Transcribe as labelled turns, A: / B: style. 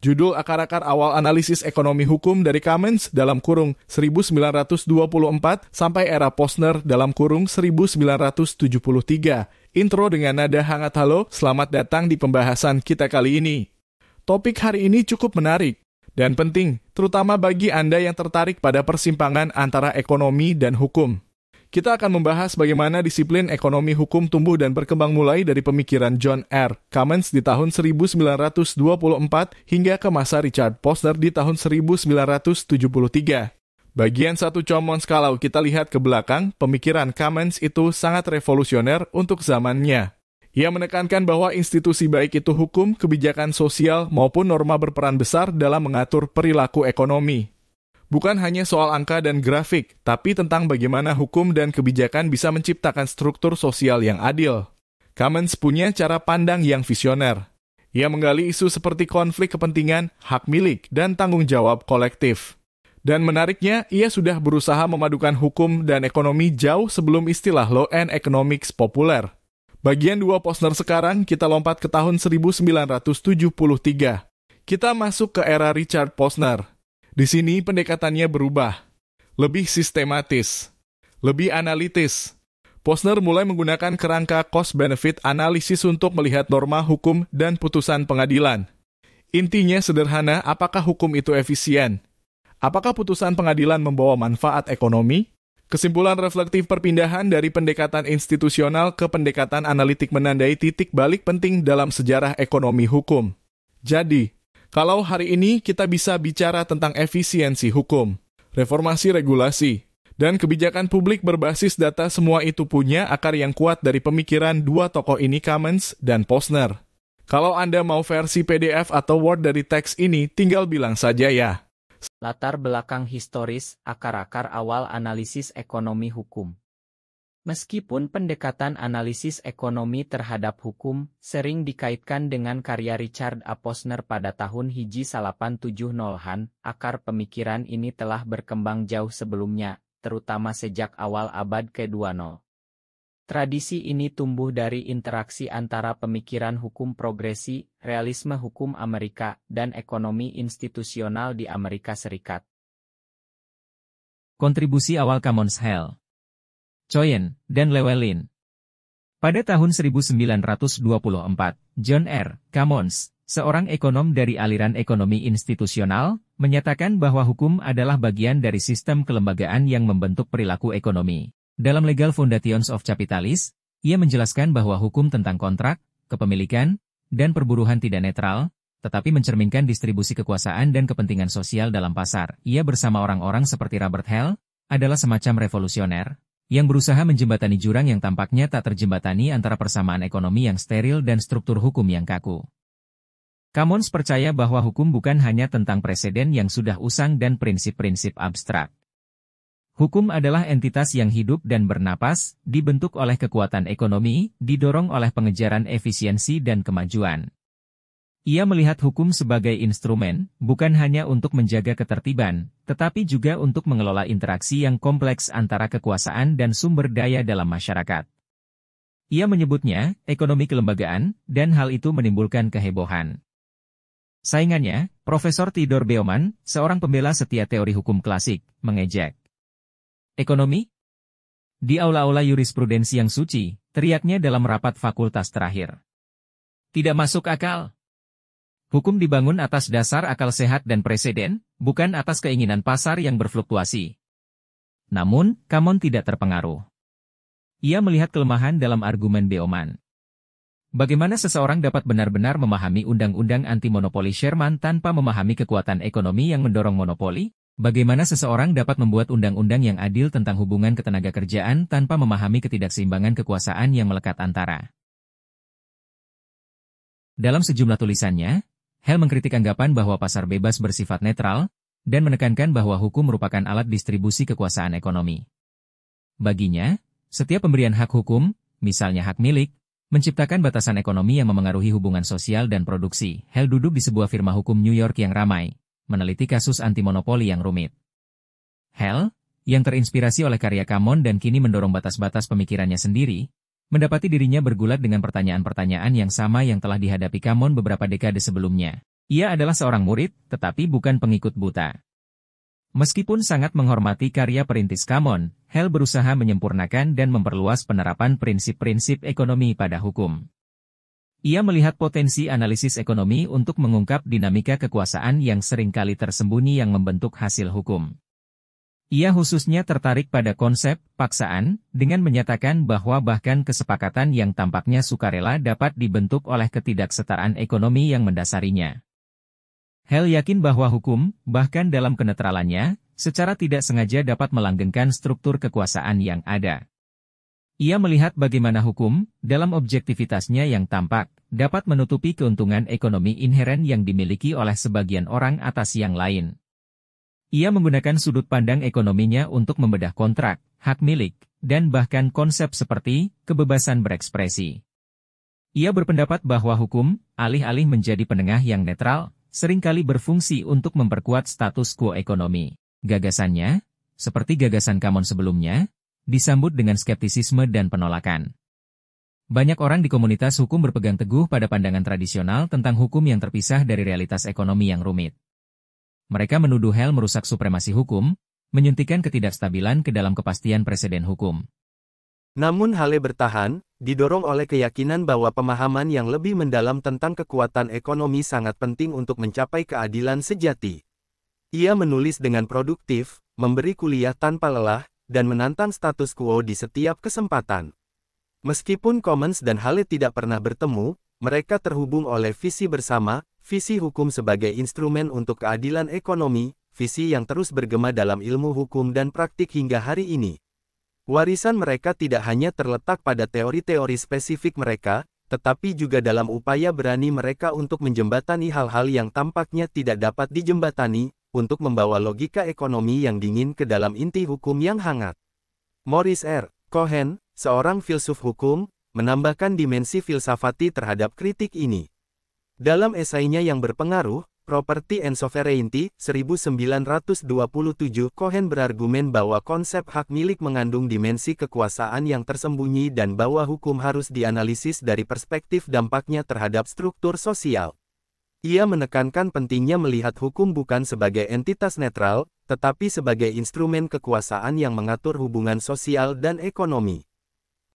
A: Judul akar-akar awal analisis ekonomi hukum dari Kamens dalam kurung 1924 sampai era Posner dalam kurung 1973. Intro dengan nada hangat halo, selamat datang di pembahasan kita kali ini. Topik hari ini cukup menarik dan penting, terutama bagi Anda yang tertarik pada persimpangan antara ekonomi dan hukum. Kita akan membahas bagaimana disiplin ekonomi hukum tumbuh dan berkembang mulai dari pemikiran John R. Kamens di tahun 1924 hingga ke masa Richard Posner di tahun 1973. Bagian satu Commons kalau kita lihat ke belakang, pemikiran Kamens itu sangat revolusioner untuk zamannya. Ia menekankan bahwa institusi baik itu hukum, kebijakan sosial, maupun norma berperan besar dalam mengatur perilaku ekonomi. Bukan hanya soal angka dan grafik, tapi tentang bagaimana hukum dan kebijakan bisa menciptakan struktur sosial yang adil. Kamens punya cara pandang yang visioner. Ia menggali isu seperti konflik kepentingan, hak milik, dan tanggung jawab kolektif. Dan menariknya, ia sudah berusaha memadukan hukum dan ekonomi jauh sebelum istilah law and economics populer. Bagian 2 Posner sekarang, kita lompat ke tahun 1973. Kita masuk ke era Richard Posner. Di sini pendekatannya berubah, lebih sistematis, lebih analitis. Posner mulai menggunakan kerangka cost-benefit analisis untuk melihat norma hukum dan putusan pengadilan. Intinya sederhana, apakah hukum itu efisien? Apakah putusan pengadilan membawa manfaat ekonomi? Kesimpulan reflektif perpindahan dari pendekatan institusional ke pendekatan analitik menandai titik balik penting dalam sejarah ekonomi hukum. Jadi, kalau hari ini kita bisa bicara tentang efisiensi hukum, reformasi regulasi, dan kebijakan publik berbasis data, semua itu punya akar yang kuat dari pemikiran dua tokoh ini, Kamens dan Posner. Kalau Anda mau versi PDF atau Word dari teks ini, tinggal bilang saja ya.
B: Latar belakang historis, akar-akar awal analisis ekonomi hukum. Meskipun pendekatan analisis ekonomi terhadap hukum sering dikaitkan dengan karya Richard A. Posner pada tahun 1870-an, akar pemikiran ini telah berkembang jauh sebelumnya, terutama sejak awal abad ke-20. Tradisi ini tumbuh dari interaksi antara pemikiran hukum progresi, realisme hukum Amerika, dan ekonomi institusional di Amerika Serikat.
C: Kontribusi awal Kamens, Hell, Coyen, dan Llewellyn. Pada tahun 1924, John R. Kamens, seorang ekonom dari aliran ekonomi institusional, menyatakan bahwa hukum adalah bagian dari sistem kelembagaan yang membentuk perilaku ekonomi. Dalam Legal Foundations of Capitalism, ia menjelaskan bahwa hukum tentang kontrak, kepemilikan, dan perburuhan tidak netral, tetapi mencerminkan distribusi kekuasaan dan kepentingan sosial dalam pasar. Ia bersama orang-orang seperti Robert Hell, adalah semacam revolusioner, yang berusaha menjembatani jurang yang tampaknya tak terjembatani antara persamaan ekonomi yang steril dan struktur hukum yang kaku. Kamens percaya bahwa hukum bukan hanya tentang preseden yang sudah usang dan prinsip-prinsip abstrak. Hukum adalah entitas yang hidup dan bernapas, dibentuk oleh kekuatan ekonomi, didorong oleh pengejaran efisiensi dan kemajuan. Ia melihat hukum sebagai instrumen, bukan hanya untuk menjaga ketertiban, tetapi juga untuk mengelola interaksi yang kompleks antara kekuasaan dan sumber daya dalam masyarakat. Ia menyebutnya ekonomi kelembagaan, dan hal itu menimbulkan kehebohan. Saingannya, Profesor Theodor Baumann, seorang pembela setia teori hukum klasik, mengejek. Ekonomi? Di aula-aula jurisprudensi yang suci, teriaknya dalam rapat fakultas terakhir. Tidak masuk akal. Hukum dibangun atas dasar akal sehat dan preseden, bukan atas keinginan pasar yang berfluktuasi. Namun, Kamens tidak terpengaruh. Ia melihat kelemahan dalam argumen Baumann. Bagaimana seseorang dapat benar-benar memahami undang-undang anti-monopoli Sherman tanpa memahami kekuatan ekonomi yang mendorong monopoli? Bagaimana seseorang dapat membuat undang-undang yang adil tentang hubungan ketenagakerjaan tanpa memahami ketidakseimbangan kekuasaan yang melekat antara? Dalam sejumlah tulisannya, Hell mengkritik anggapan bahwa pasar bebas bersifat netral, dan menekankan bahwa hukum merupakan alat distribusi kekuasaan ekonomi. Baginya, setiap pemberian hak hukum, misalnya hak milik, menciptakan batasan ekonomi yang memengaruhi hubungan sosial dan produksi. Hell duduk di sebuah firma hukum New York yang ramai, meneliti kasus anti-monopoli yang rumit. Hell, yang terinspirasi oleh karya Kamens dan kini mendorong batas-batas pemikirannya sendiri, mendapati dirinya bergulat dengan pertanyaan-pertanyaan yang sama yang telah dihadapi Kamens beberapa dekade sebelumnya. Ia adalah seorang murid, tetapi bukan pengikut buta. Meskipun sangat menghormati karya perintis Common, Hale berusaha menyempurnakan dan memperluas penerapan prinsip-prinsip ekonomi pada hukum. Ia melihat potensi analisis ekonomi untuk mengungkap dinamika kekuasaan yang seringkali tersembunyi yang membentuk hasil hukum. Ia khususnya tertarik pada konsep paksaan, dengan menyatakan bahwa bahkan kesepakatan yang tampaknya sukarela dapat dibentuk oleh ketidaksetaraan ekonomi yang mendasarinya. Hale yakin bahwa hukum, bahkan dalam kenetralannya, secara tidak sengaja dapat melanggengkan struktur kekuasaan yang ada. Ia melihat bagaimana hukum, dalam objektivitasnya yang tampak, dapat menutupi keuntungan ekonomi inheren yang dimiliki oleh sebagian orang atas yang lain. Ia menggunakan sudut pandang ekonominya untuk membedah kontrak, hak milik, dan bahkan konsep seperti kebebasan berekspresi. Ia berpendapat bahwa hukum, alih-alih menjadi penengah yang netral, seringkali berfungsi untuk memperkuat status quo ekonomi. Gagasannya, seperti gagasan Common sebelumnya, disambut dengan skeptisisme dan penolakan. Banyak orang di komunitas hukum berpegang teguh pada pandangan tradisional tentang hukum yang terpisah dari realitas ekonomi yang rumit. Mereka menuduh Hale merusak supremasi hukum, menyuntikkan ketidakstabilan ke dalam kepastian preseden hukum.
D: Namun Hale bertahan, didorong oleh keyakinan bahwa pemahaman yang lebih mendalam tentang kekuatan ekonomi sangat penting untuk mencapai keadilan sejati. Ia menulis dengan produktif, memberi kuliah tanpa lelah, dan menantang status quo di setiap kesempatan. Meskipun Commons dan Hale tidak pernah bertemu, mereka terhubung oleh visi bersama, visi hukum sebagai instrumen untuk keadilan ekonomi, visi yang terus bergema dalam ilmu hukum dan praktik hingga hari ini. Warisan mereka tidak hanya terletak pada teori-teori spesifik mereka, tetapi juga dalam upaya berani mereka untuk menjembatani hal-hal yang tampaknya tidak dapat dijembatani, untuk membawa logika ekonomi yang dingin ke dalam inti hukum yang hangat. Maurice R. Cohen, seorang filsuf hukum, menambahkan dimensi filsafati terhadap kritik ini. Dalam esainya yang berpengaruh, Property and Sovereignty, 1927, Cohen berargumen bahwa konsep hak milik mengandung dimensi kekuasaan yang tersembunyi dan bahwa hukum harus dianalisis dari perspektif dampaknya terhadap struktur sosial. Ia menekankan pentingnya melihat hukum bukan sebagai entitas netral, tetapi sebagai instrumen kekuasaan yang mengatur hubungan sosial dan ekonomi.